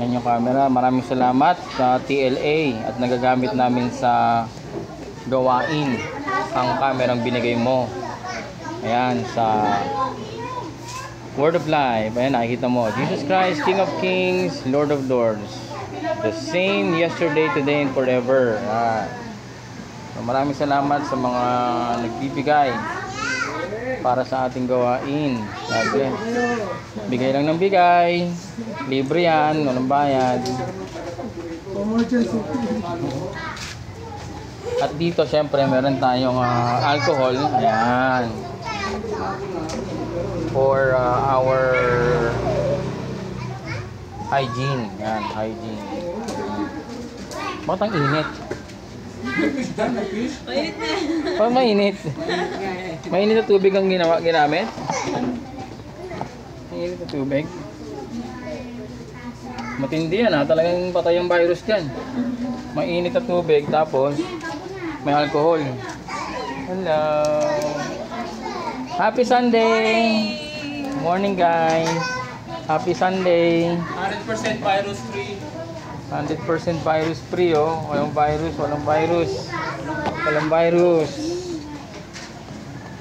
Yan yung camera. Maraming salamat sa TLA at nagagamit namin sa gawain ang kamerang binigay mo. Ayan, sa Word of Life. Ayan, nakikita mo. Jesus Christ, King of Kings, Lord of Lords. The same yesterday, today, and forever. So, maraming salamat sa mga nagbibigay para sa ating gawain. God bless. Bigay lang ng bigay. Libre yan, walang bayad. At dito, syempre, meron tayong alcohol. Ayan. For our hygiene. Ayan, hygiene. Bakit ang init? Parang mainit. Mainit na tubig ang ginamit? Mainit na tubig? Matindi yan ha. Talagang patay ang virus dyan. Mainit na tubig tapos may alcohol. Hello. Happy Sunday! Morning guys. Happy Sunday. 100% virus free. 100% virus free oh. Walang virus, walang virus. Walang virus.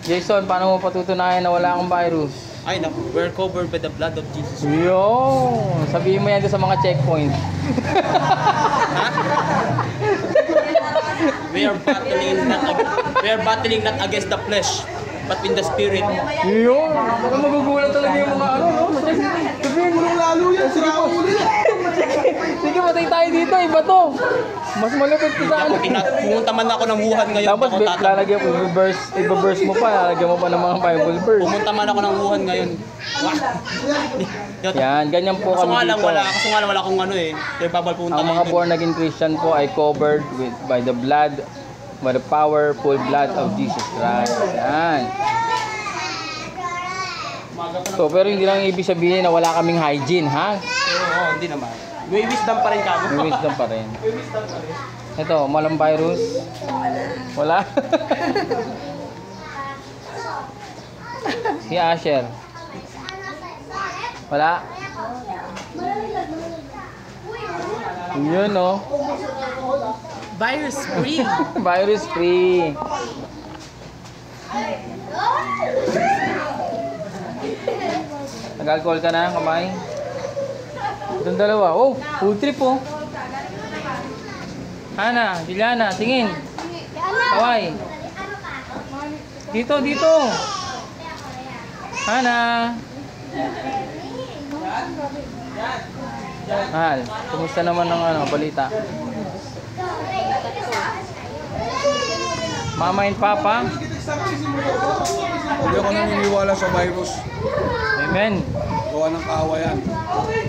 Jason, paano mo patutunayan na wala kang virus? Ay naku, we're covered by the blood of Jesus. Yo! Sabihin mo yan doon sa mga checkpoint. We are battling not against the flesh, but in the spirit. Yo! Baka magugulat talaga yung mga ano, no? Sabihin mo nung lalo yan, sira ulo yan. Sige, matay tayo dito, iba to. Mas malapit ko sa ano. Pumunta man ako ng Wuhan ngayon. Tapos lalagyan mo, i-verse mo pa, lalagyan mo pa ng mga Bible verse. Pumunta man ako ng Wuhan ngayon. Yan, ganyan po kami dito. Kaso nga lang wala akong ano eh. Kaya babal pumunta ang mga born again Christian po ay covered by the blood, by the powerful blood of Jesus Christ. Yan. So, pero hindi lang ibig sabihin na wala kaming hygiene, ha? Oo, hindi naman. May wisdom pa rin kamo. May wisdom pa rin. May wisdom pa rin. Ito, malang virus. Wala. Si Asher. Wala. Yun, no? Virus free. Virus free. Nag-alcohol ka na, kamay? Itong dalawa. Oh, food trip oh. Hana, Juliana, tingin. Kaway. Dito, dito. Hana. Mahal, kumusta naman ng ano, balita? Mama and Papa? Hindi ako naniniwala sa virus. Amen. Gawa ng kahawayan.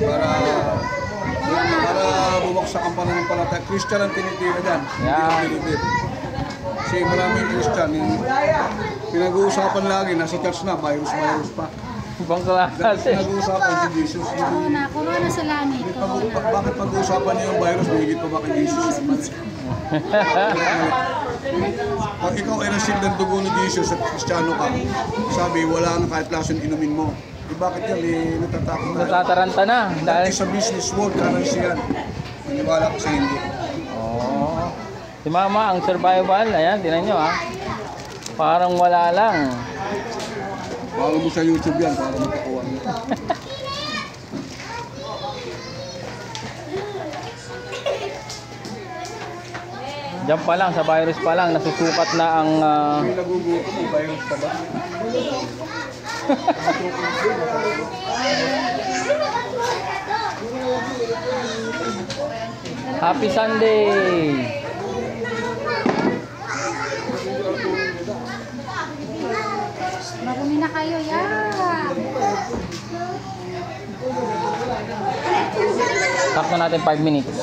Para bumagsak ang pananampalataya. Christian ang tinitira dyan. Hindi ang Pilipin. Kasi maraming Christian. Pinag-uusapan lagi, nasa church na, virus pa. Ibang klase. Pinag-uusapan si Jesus. Corona sa langit. Bakit pag-uusapan niyo yung virus, mahigit pa ba kay Jesus? Pag ikaw ay receive ng dugo ni Jesus at Kristiyano ka, sabi, wala na kahit lasang inumin mo. Bakit yan? Natatakot tayo. Natataranta na. Dahil sa business world, currency yan. Maniwala ko sa hindi. Oh. Si Mama, ang survival, ayan, tinan nyo ha. Parang wala lang. Follow mo sa YouTube yan para makakuha mo. Diyan pa lang, sa virus pa lang, nasusukat na ang... May nagugutom, may virus pa ba? Happy Sunday! Marumi na kayo, yeah. Sakto natin 5 minutes.